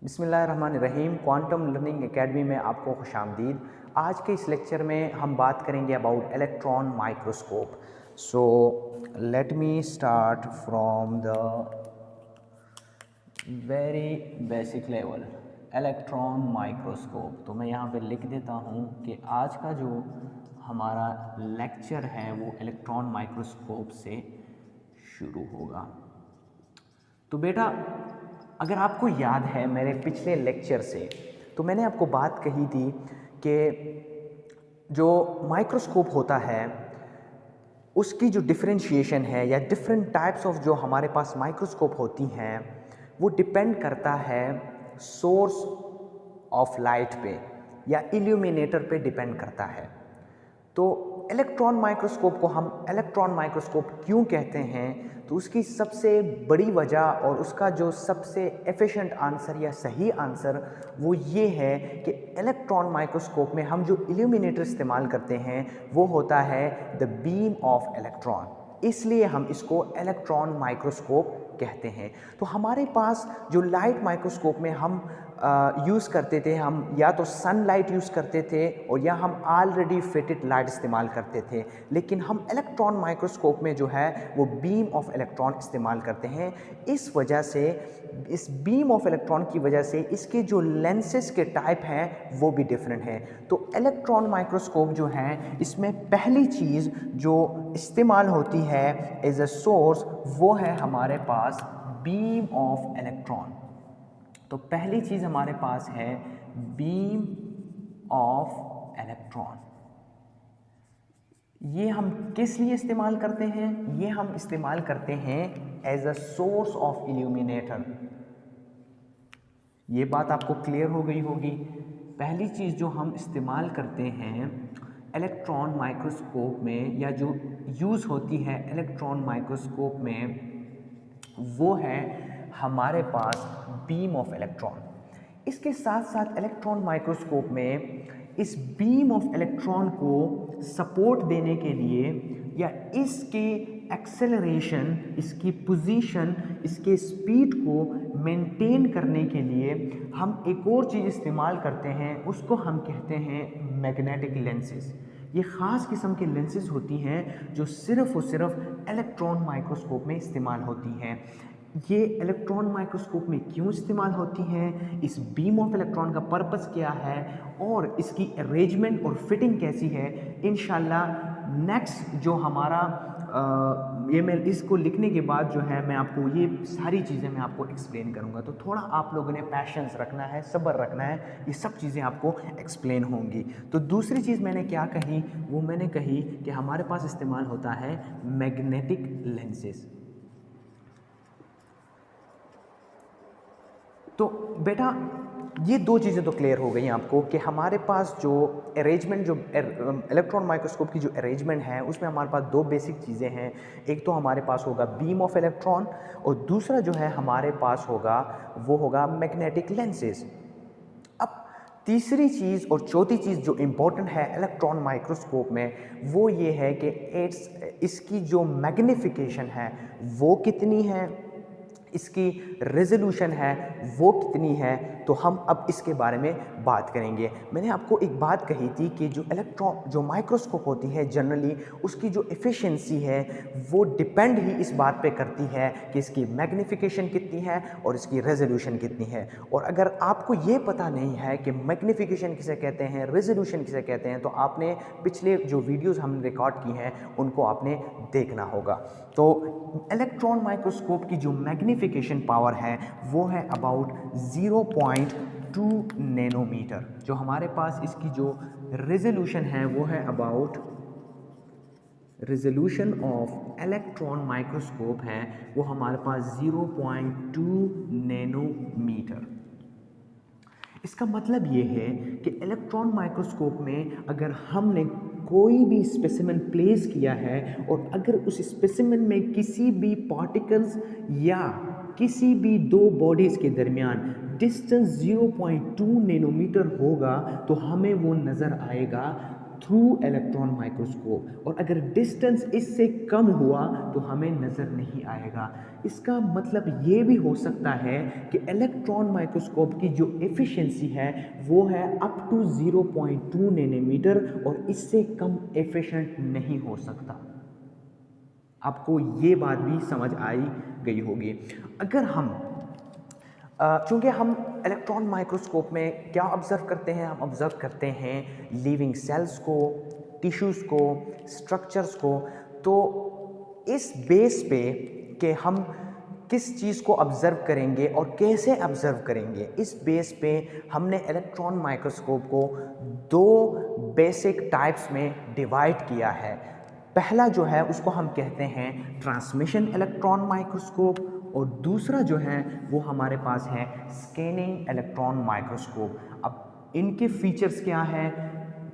बिस्मिल्लाहिर्रहमानिर्रहीम। Quantum learning academy में आपको खुशामदीद। आज के इस लेक्चर में हम बात करेंगे about electron microscope. So let me start from the very basic level, electron microscope. तो मैं यहाँ पे लिख देता हूँ कि आज का जो हमारा लेक्चर है वो इलेक्ट्रॉन माइक्रोस्कोप से शुरू होगा। तो बेटा, अगर आपको याद है मेरे पिछले लेक्चर से, तो मैंने आपको बात कही थी कि जो माइक्रोस्कोप होता है उसकी जो डिफरेंशिएशन है या डिफरेंट टाइप्स ऑफ जो हमारे पास माइक्रोस्कोप होती हैं वो डिपेंड करता है सोर्स ऑफ लाइट पे या इल्यूमिनेटर पे डिपेंड करता है। तो इलेक्ट्रॉन माइक्रोस्कोप को हम इलेक्ट्रॉन माइक्रोस्कोप क्यों कहते हैं, तो उसकी सबसे बड़ी वजह और उसका जो सबसे एफिशिएंट आंसर या सही आंसर वो ये है कि इलेक्ट्रॉन माइक्रोस्कोप में हम जो इल्यूमिनेटर इस्तेमाल करते हैं वो होता है द बीम ऑफ इलेक्ट्रॉन, इसलिए हम इसको इलेक्ट्रॉन माइक्रोस्कोप कहते हैं। तो हमारे पास जो लाइट माइक्रोस्कोप में हम यूज़ करते थे, हम या तो सनलाइट यूज़ करते थे और या हम ऑलरेडी फिटेड लाइट इस्तेमाल करते थे, लेकिन हम इलेक्ट्रॉन माइक्रोस्कोप में जो है वो बीम ऑफ इलेक्ट्रॉन इस्तेमाल करते हैं। इस वजह से, इस बीम ऑफ इलेक्ट्रॉन की वजह से इसके जो लेंसेज के टाइप हैं वो भी डिफरेंट हैं। तो इलेक्ट्रॉन माइक्रोस्कोप जो है इसमें पहली चीज़ जो इस्तेमाल होती है एज अ सोर्स वो है हमारे पास बीम ऑफ इलेक्ट्रॉन। तो पहली चीज़ हमारे पास है बीम ऑफ इलेक्ट्रॉन। ये हम किस लिए इस्तेमाल करते हैं? ये हम इस्तेमाल करते हैं as a source of illuminator. ये बात आपको क्लियर हो गई होगी। पहली चीज़ जो हम इस्तेमाल करते हैं इलेक्ट्रॉन माइक्रोस्कोप में या जो यूज़ होती है इलेक्ट्रॉन माइक्रोस्कोप में वो है हमारे पास बीम ऑफ इलेक्ट्रॉन। इसके साथ साथ इलेक्ट्रॉन माइक्रोस्कोप में इस बीम ऑफ इलेक्ट्रॉन को सपोर्ट देने के लिए या इसके एक्सेलरेशन, इसकी पोजीशन, इसके स्पीड को मेंटेन करने के लिए हम एक और चीज़ इस्तेमाल करते हैं, उसको हम कहते हैं मैग्नेटिक लेंसेज। ये ख़ास किस्म के लेंसेज होती हैं जो सिर्फ़ और सिर्फ इलेक्ट्रॉन माइक्रोस्कोप में इस्तेमाल होती हैं। ये इलेक्ट्रॉन माइक्रोस्कोप में क्यों इस्तेमाल होती हैं, इस बीम ऑफ इलेक्ट्रॉन का पर्पस क्या है और इसकी अरेंजमेंट और फिटिंग कैसी है, इंशाल्लाह नेक्स्ट जो हमारा ये मैं इसको लिखने के बाद जो है मैं आपको ये सारी चीज़ें मैं आपको एक्सप्लेन करूँगा। तो थोड़ा आप लोगों ने पैशंस रखना है, सब्र रखना है, ये सब चीज़ें आपको एक्सप्लेन होंगी। तो दूसरी चीज़ मैंने क्या कही, वो मैंने कही कि हमारे पास इस्तेमाल होता है मैग्नेटिक लेंसेज। तो बेटा, ये दो चीज़ें तो क्लियर हो गई आपको कि हमारे पास जो अरेंजमेंट, जो इलेक्ट्रॉन माइक्रोस्कोप की जो अरेंजमेंट है उसमें हमारे पास दो बेसिक चीज़ें हैं। एक तो हमारे पास होगा बीम ऑफ इलेक्ट्रॉन और दूसरा जो है हमारे पास होगा वो होगा मैग्नेटिक लेंसेज। अब तीसरी चीज़ और चौथी चीज़ जो इम्पोर्टेंट है इलेक्ट्रॉन माइक्रोस्कोप में वो ये है कि इसकी जो मैग्निफिकेशन है वो कितनी है, इसकी रेजोल्यूशन है वो कितनी है। तो हम अब इसके बारे में बात करेंगे। मैंने आपको एक बात कही थी कि जो इलेक्ट्रॉन जो माइक्रोस्कोप होती है जनरली उसकी जो एफिशिएंसी है वो डिपेंड ही इस बात पे करती है कि इसकी मैग्निफिकेशन कितनी है और इसकी रेजोल्यूशन कितनी है। और अगर आपको ये पता नहीं है कि मैग्निफिकेशन किसे कहते हैं, रेजोल्यूशन किसे कहते हैं, तो आपने पिछले जो वीडियोज़ हमने रिकॉर्ड की हैं उनको आपने देखना होगा। तो इलेक्ट्रॉन माइक्रोस्कोप की जो मैग्निफिकेशन पावर है वो है अबाउट 0.2 नैनोमीटर। जो हमारे पास इसकी जो रेजोल्यूशन है वो है about, resolution of electron microscope है वो हमारे पास 0.2 नैनोमीटर। इसका मतलब ये है कि इलेक्ट्रॉन माइक्रोस्कोप में अगर हमने कोई भी स्पेसिमेन प्लेस किया है और अगर उस स्पेसिमेन में किसी भी पार्टिकल्स या किसी भी दो बॉडीज़ के दरमियान डिस्टेंस 0.2 नैनोमीटर होगा तो हमें वो नज़र आएगा थ्रू इलेक्ट्रॉन माइक्रोस्कोप, और अगर डिस्टेंस इससे कम हुआ तो हमें नज़र नहीं आएगा। इसका मतलब ये भी हो सकता है कि इलेक्ट्रॉन माइक्रोस्कोप की जो एफिशिएंसी है वो है अप टू 0.2 नैनोमीटर, और इससे कम एफिशिएंट नहीं हो सकता। आपको ये बात भी समझ आई गई होगी। अगर हम चूँकि हम इलेक्ट्रॉन माइक्रोस्कोप में क्या ऑब्ज़र्व करते हैं, हम ऑब्ज़र्व करते हैं लिविंग सेल्स को, टिश्यूज़ को, स्ट्रक्चर्स को। तो इस बेस पे कि हम किस चीज़ को ऑब्ज़र्व करेंगे और कैसे ऑब्ज़र्व करेंगे, इस बेस पे हमने इलेक्ट्रॉन माइक्रोस्कोप को दो बेसिक टाइप्स में डिवाइड किया है। पहला जो है उसको हम कहते हैं ट्रांसमिशन इलेक्ट्रॉन माइक्रोस्कोप, और दूसरा जो है वो हमारे पास है स्कैनिंग इलेक्ट्रॉन माइक्रोस्कोप। अब इनके फीचर्स क्या हैं,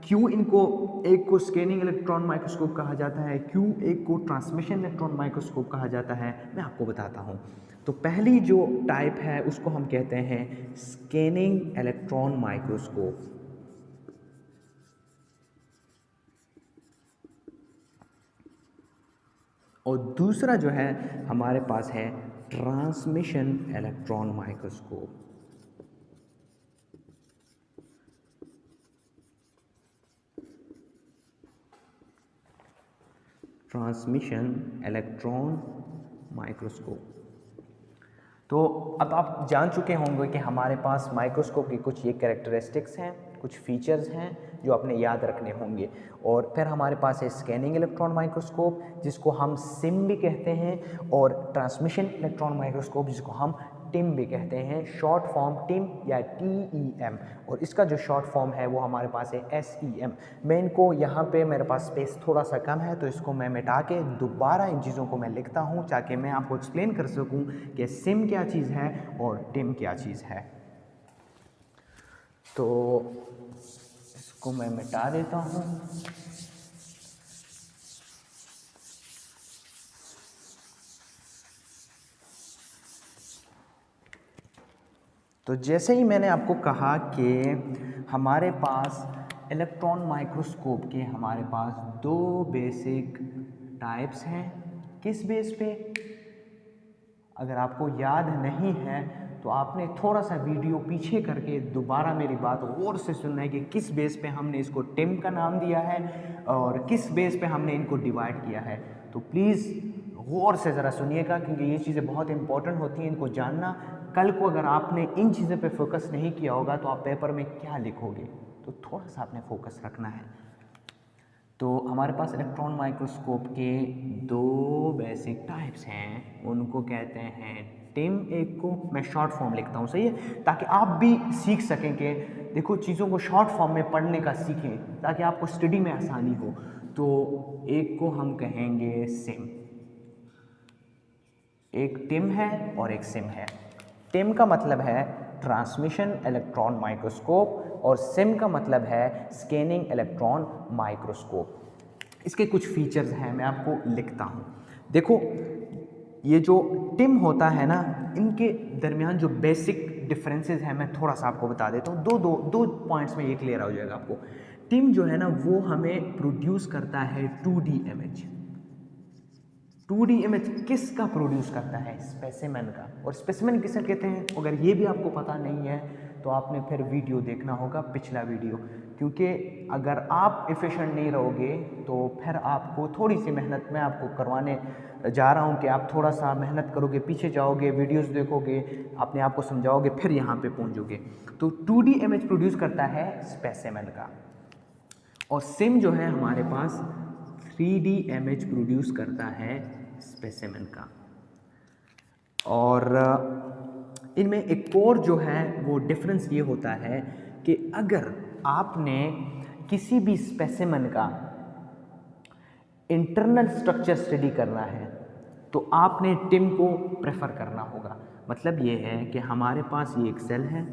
क्यों इनको एक को स्कैनिंग इलेक्ट्रॉन माइक्रोस्कोप कहा जाता है, क्यों एक को ट्रांसमिशन इलेक्ट्रॉन माइक्रोस्कोप कहा जाता है, मैं आपको बताता हूँ। तो पहली जो टाइप है उसको हम कहते हैं स्कैनिंग इलेक्ट्रॉन माइक्रोस्कोप, और दूसरा जो है हमारे पास है transmission electron microscope. Transmission electron microscope. तो अब आप जान चुके होंगे कि हमारे पास माइक्रोस्कोप की कुछ ये कैरेक्टरिस्टिक्स हैं, कुछ फीचर्स हैं जो आपने याद रखने होंगे। और फिर हमारे पास है स्कैनिंग इलेक्ट्रॉन माइक्रोस्कोप जिसको हम सिम भी कहते हैं, और ट्रांसमिशन इलेक्ट्रॉन माइक्रोस्कोप जिसको हम टिम भी कहते हैं, शॉर्ट फॉर्म टिम या TEM, और इसका जो शॉर्ट फॉर्म है वो हमारे पास है SEM। मैं इनको यहाँ पे, मेरे पास स्पेस थोड़ा सा कम है तो इसको मैं मिटा के दोबारा इन चीज़ों को मैं लिखता हूँ ताकि मैं आपको एक्सप्लेन कर सकूँ कि सिम क्या चीज़ है और टिम क्या चीज़ है। तो इसको मैं मिटा देता हूँ। तो जैसे ही मैंने आपको कहा कि हमारे पास इलेक्ट्रॉन माइक्रोस्कोप के हमारे पास दो बेसिक टाइप्स हैं। किस बेस पे? अगर आपको याद नहीं है तो आपने थोड़ा सा वीडियो पीछे करके दोबारा मेरी बात गौर से सुनना है कि किस बेस पे हमने इसको टिम का नाम दिया है और किस बेस पे हमने इनको डिवाइड किया है। तो प्लीज़ गौर से ज़रा सुनिएगा क्योंकि ये चीज़ें बहुत इंपॉर्टेंट होती हैं इनको जानना। कल को अगर आपने इन चीज़ों पे फोकस नहीं किया होगा तो आप पेपर में क्या लिखोगे, तो थोड़ा सा आपने फोकस रखना है। तो हमारे पास इलेक्ट्रॉन माइक्रोस्कोप के दो बेसिक टाइप्स हैं, उनको कहते हैं टिम, एक को मैं शॉर्ट फॉर्म लिखता हूँ, सही है, ताकि आप भी सीख सकें कि देखो चीज़ों को शॉर्ट फॉर्म में पढ़ने का सीखें ताकि आपको स्टडी में आसानी हो। तो एक को हम कहेंगे सिम, एक टिम है और एक सिम है। टिम का मतलब है ट्रांसमिशन इलेक्ट्रॉन माइक्रोस्कोप और सिम का मतलब है स्कैनिंग इलेक्ट्रॉन माइक्रोस्कोप। इसके कुछ फीचर्स हैं, मैं आपको लिखता हूँ। देखो ये जो टिम होता है ना, इनके दरमियान जो बेसिक डिफरेंसेस हैं मैं थोड़ा सा आपको बता देता हूँ। दो पॉइंट्स में ये क्लियर हो जाएगा आपको। टिम जो है ना वो हमें प्रोड्यूस करता है 2D इमेज। 2D इमेज किसका प्रोड्यूस करता है? स्पेसिमेन का। और स्पेसिमेन किसे कहते हैं अगर ये भी आपको पता नहीं है तो आपने फिर वीडियो देखना होगा, पिछला वीडियो, क्योंकि अगर आप एफिशिएंट नहीं रहोगे तो फिर आपको थोड़ी सी मेहनत मैं आपको करवाने जा रहा हूँ कि आप थोड़ा सा मेहनत करोगे, पीछे जाओगे, वीडियोस देखोगे, अपने आप को समझाओगे, फिर यहाँ पे पहुँचोगे। तो 2D इमेज प्रोड्यूस करता है स्पेसिमेन का, और सिम जो है हमारे पास 3D इमेज प्रोड्यूस करता है स्पेसिमेन का। और इनमें एक और जो है वो डिफरेंस ये होता है कि अगर आपने किसी भी स्पेसिमेन का इंटरनल स्ट्रक्चर स्टडी करना है तो आपने टिम को प्रेफर करना होगा। मतलब ये है कि हमारे पास ये एक सेल है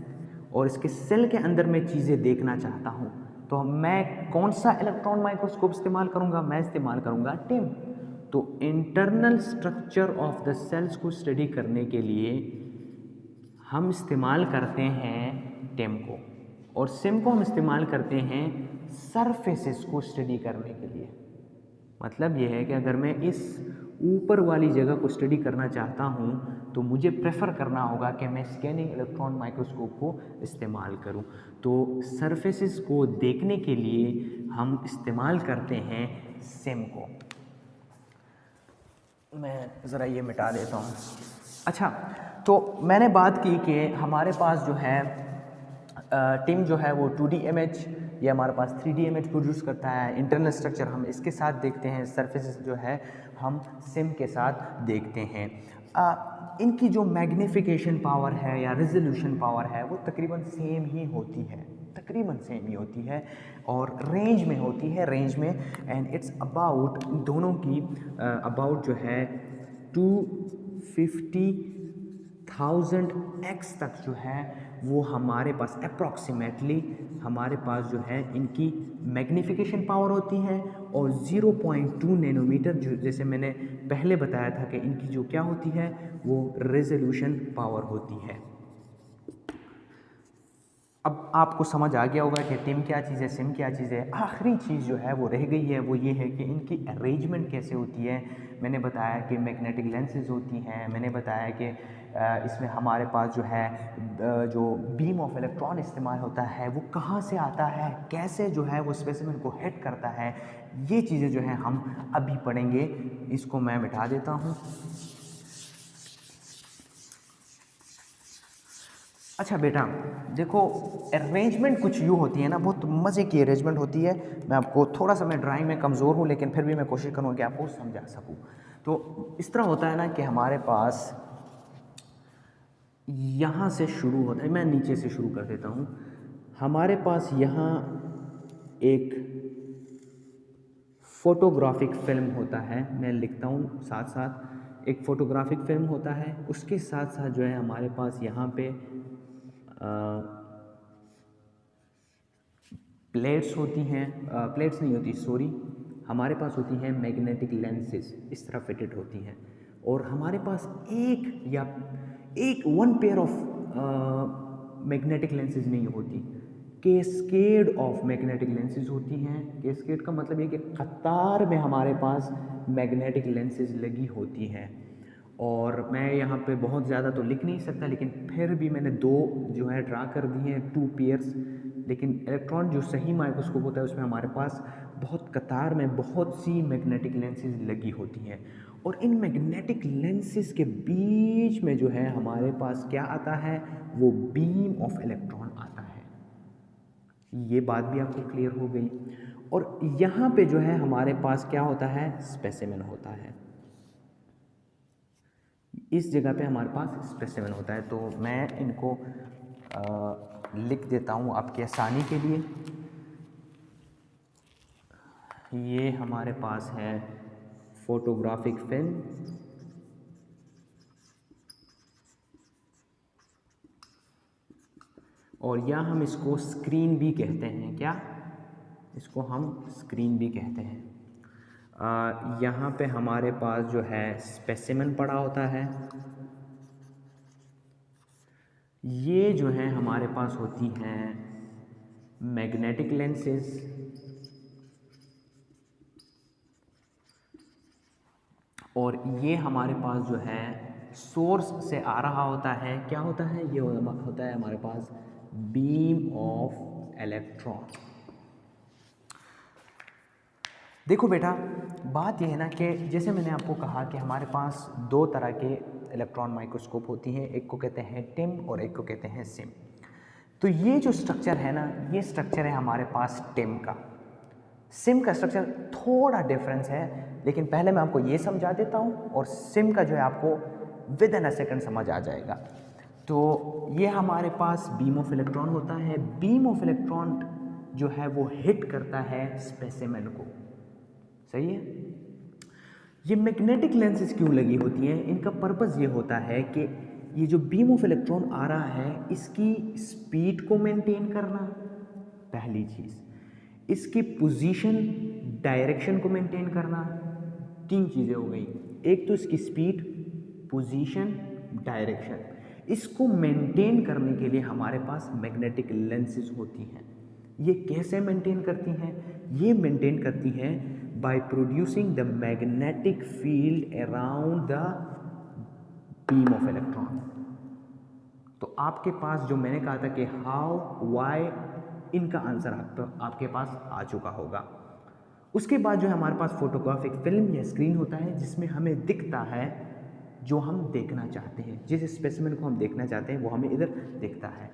और इसके सेल के अंदर मैं चीज़ें देखना चाहता हूँ, तो मैं कौन सा इलेक्ट्रॉन माइक्रोस्कोप इस्तेमाल करूँगा? मैं इस्तेमाल करूँगा टिम। तो internal structure of the cells को स्टडी करने के लिए हम इस्तेमाल करते हैं टिम को। और सिम को हम इस्तेमाल करते हैं सरफेसेस को स्टडी करने के लिए। मतलब ये है कि अगर मैं इस ऊपर वाली जगह को स्टडी करना चाहता हूँ तो मुझे प्रेफर करना होगा कि मैं स्कैनिंग इलेक्ट्रॉन माइक्रोस्कोप को इस्तेमाल करूँ। तो सरफेसेस को देखने के लिए हम इस्तेमाल करते हैं सिम को। मैं ज़रा ये मिटा देता हूँ। अच्छा, तो मैंने बात की कि हमारे पास जो है टिम जो है वो 2D इमेज या हमारे पास 3D इमेज प्रोड्यूस करता है। इंटरनल स्ट्रक्चर हम इसके साथ देखते हैं, सरफेसेस जो है हम सिम के साथ देखते हैं। इनकी जो मैग्नीफिकेशन पावर है या रेजोल्यूशन पावर है वो तकरीबन सेम ही होती है, तकरीबन सेम ही होती है और रेंज में होती है, रेंज में। एंड इट्स अबाउट, दोनों की अबाउट जो है 250,000 x तक जो है वो हमारे पास अप्रॉक्सीमेटली हमारे पास जो है इनकी मैग्नीफिकेशन पावर होती है। और 0.2 नैनोमीटर जो, जैसे मैंने पहले बताया था कि इनकी जो क्या होती है वो रेजोल्यूशन पावर होती है। अब आपको समझ आ गया होगा कि टिम क्या चीज़ है, सिम क्या चीज़ है। आखिरी चीज़ जो है वो रह गई है, वो ये है कि इनकी अरेंजमेंट कैसे होती है। मैंने बताया कि मैग्नेटिक लेंसेज होती हैं, मैंने बताया कि इसमें हमारे पास जो है जो बीम ऑफ इलेक्ट्रॉन इस्तेमाल होता है वो कहाँ से आता है, कैसे जो है वो स्पेसिमेन को हिट करता है। ये चीज़ें जो हैं हम अभी पढ़ेंगे। इसको मैं मिटा देता हूँ। अच्छा बेटा देखो, अरेंजमेंट कुछ यूँ होती है ना, बहुत मज़े की अरेंजमेंट होती है। मैं आपको थोड़ा सा, मैं ड्राइंग में कमज़ोर हूँ लेकिन फिर भी मैं कोशिश करूँगा कि आपको समझा सकूँ। तो इस तरह होता है ना कि हमारे पास यहाँ से शुरू होता है, मैं नीचे से शुरू कर देता हूँ। हमारे पास यहाँ एक फ़ोटोग्राफिक फिल्म होता है, मैं लिखता हूँ साथ साथ, एक फ़ोटोग्राफिक फिल्म होता है। उसके साथ साथ जो है हमारे पास यहाँ पे प्लेट्स होती हैं, प्लेट्स नहीं होती सॉरी, हमारे पास होती हैं मैग्नेटिक लेंसेज, इस तरह फिटेड होती हैं। और हमारे पास एक one pair of magnetic lenses नहीं होती, कैस्केड ऑफ मैग्नेटिक लेंसेज होती हैं। कैस्केड का मतलब ये कि कतार में हमारे पास मैग्नेटिक लेंसेज लगी होती हैं। और मैं यहाँ पे बहुत ज़्यादा तो लिख नहीं सकता, लेकिन फिर भी मैंने दो जो है ड्रा कर दिए हैं, 2 पेयर्स। लेकिन इलेक्ट्रॉन जो सही माइक्रोस्कोप होता है उसमें हमारे पास बहुत कतार में बहुत सी मैग्नेटिक लेंसेज लगी होती हैं। और इन मैग्नेटिक लेंसेज के बीच में जो है हमारे पास क्या आता है, वो बीम ऑफ इलेक्ट्रॉन आता है। ये बात भी आपको क्लियर हो गई। और यहाँ पे जो है हमारे पास क्या होता है, स्पेसिमेन होता है। इस जगह पे हमारे पास स्पेसिमेन होता है। तो मैं इनको लिख देता हूँ आपकी आसानी के लिए। ये हमारे पास है फोटोग्राफिक फिल्म, और या हम इसको स्क्रीन भी कहते हैं। क्या, इसको हम स्क्रीन भी कहते हैं। यहाँ पे हमारे पास जो है स्पेसिमेन पड़ा होता है। ये जो है हमारे पास होती हैं मैग्नेटिक लेंसेज, और ये हमारे पास जो है सोर्स से आ रहा होता है। क्या होता है, ये होता है हमारे पास बीम ऑफ इलेक्ट्रॉन। देखो बेटा, बात यह है ना कि जैसे मैंने आपको कहा कि हमारे पास दो तरह के इलेक्ट्रॉन माइक्रोस्कोप होती हैं, एक को कहते हैं टिम और एक को कहते हैं सिम। तो ये जो स्ट्रक्चर है ना, ये स्ट्रक्चर है हमारे पास टिम का। सिम का स्ट्रक्चर थोड़ा डिफरेंस है, लेकिन पहले मैं आपको ये समझा देता हूँ और सिम का जो है आपको विद इन अ सेकेंड समझ आ जाएगा। तो ये हमारे पास बीम ऑफ इलेक्ट्रॉन होता है। बीम ऑफ इलेक्ट्रॉन जो है वो हिट करता है स्पेसिमेन को, सही है। ये मैग्नेटिक लेंसेज क्यों लगी होती हैं, इनका पर्पस ये होता है कि ये जो बीम ऑफ इलेक्ट्रॉन आ रहा है इसकी स्पीड को मेंटेन करना, पहली चीज़, इसकी पोजीशन डायरेक्शन को मेंटेन करना। 3 चीज़ें हो गई, एक तो इसकी स्पीड, पोजीशन, डायरेक्शन। इसको मेंटेन करने के लिए हमारे पास मैग्नेटिक लेंसेज होती हैं। ये कैसे मेंटेन करती हैं? ये मेंटेन करती हैं by producing the magnetic field around the beam of electron. तो आपके पास जो मैंने कहा था कि हाउ, वाई, इनका आंसर आपके पास आ चुका होगा। उसके बाद जो है हमारे पास फोटोग्राफिक फिल्म या स्क्रीन होता है जिसमें हमें दिखता है जो हम देखना चाहते हैं, जिस स्पेसिमेन को हम देखना चाहते हैं वो हमें इधर दिखता है।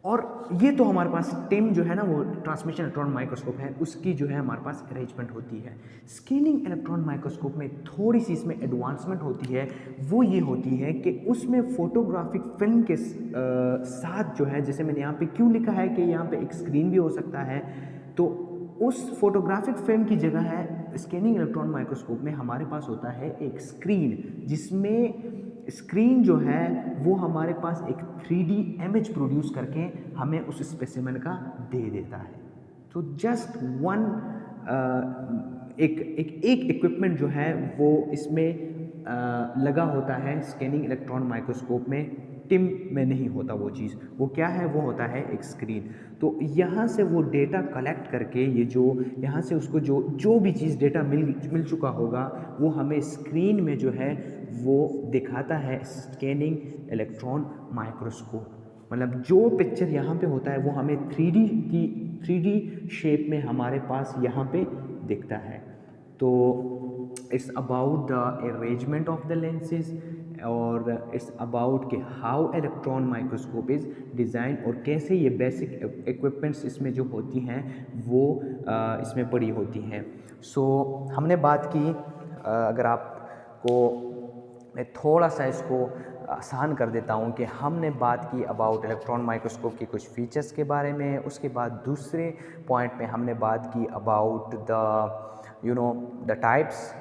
और ये तो हमारे पास टिम जो है ना वो ट्रांसमिशन इलेक्ट्रॉन माइक्रोस्कोप है, उसकी जो है हमारे पास अरेंजमेंट होती है। स्कैनिंग इलेक्ट्रॉन माइक्रोस्कोप में थोड़ी सी इसमें एडवांसमेंट होती है, वो ये होती है कि उसमें फोटोग्राफिक फिल्म के साथ जो है, जैसे मैंने यहाँ पे क्यों लिखा है कि यहाँ पे एक स्क्रीन भी हो सकता है, तो उस फोटोग्राफिक फिल्म की जगह है स्कैनिंग इलेक्ट्रॉन माइक्रोस्कोप में हमारे पास होता है एक स्क्रीन, जिसमें स्क्रीन जो है वो हमारे पास एक 3D इमेज प्रोड्यूस करके हमें उस स्पेसिमेन का दे देता है। तो जस्ट वन एक इक्विपमेंट जो है वो इसमें लगा होता है स्कैनिंग इलेक्ट्रॉन माइक्रोस्कोप में, टिम में नहीं होता वो चीज़। वो क्या है? वो होता है एक स्क्रीन। तो यहाँ से वो डेटा कलेक्ट करके ये जो यहाँ से उसको जो भी चीज़ डेटा मिल चुका होगा वो हमें स्क्रीन में जो है वो दिखाता है स्कैनिंग इलेक्ट्रॉन माइक्रोस्कोप। मतलब जो पिक्चर यहाँ पे होता है वो हमें 3D शेप में हमारे पास यहाँ पे दिखता है। तो it's about the arrangement of the lenses और इट्स अबाउट कि how electron microscope is design और कैसे ये बेसिक इक्विपमेंट्स इसमें जो होती हैं वो इसमें पड़ी होती हैं। सो हमने बात की, अगर आपको मैं थोड़ा सा इसको आसान कर देता हूँ कि हमने बात की अबाउट इलेक्ट्रॉन माइक्रोस्कोप के कुछ फीचर्स के बारे में। उसके बाद दूसरे पॉइंट में हमने बात की अबाउट द टाइप्स,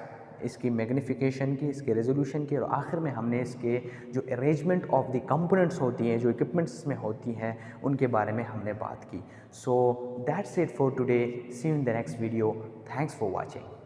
इसकी मैग्नीफिकेशन की, इसके रेजोल्यूशन की, और आखिर में हमने इसके जो अरेंजमेंट ऑफ द कंपोनेंट्स होती हैं, जो इक्विपमेंट्स में होती हैं, उनके बारे में हमने बात की। So that's it for today, see you in the next video, thanks for watching.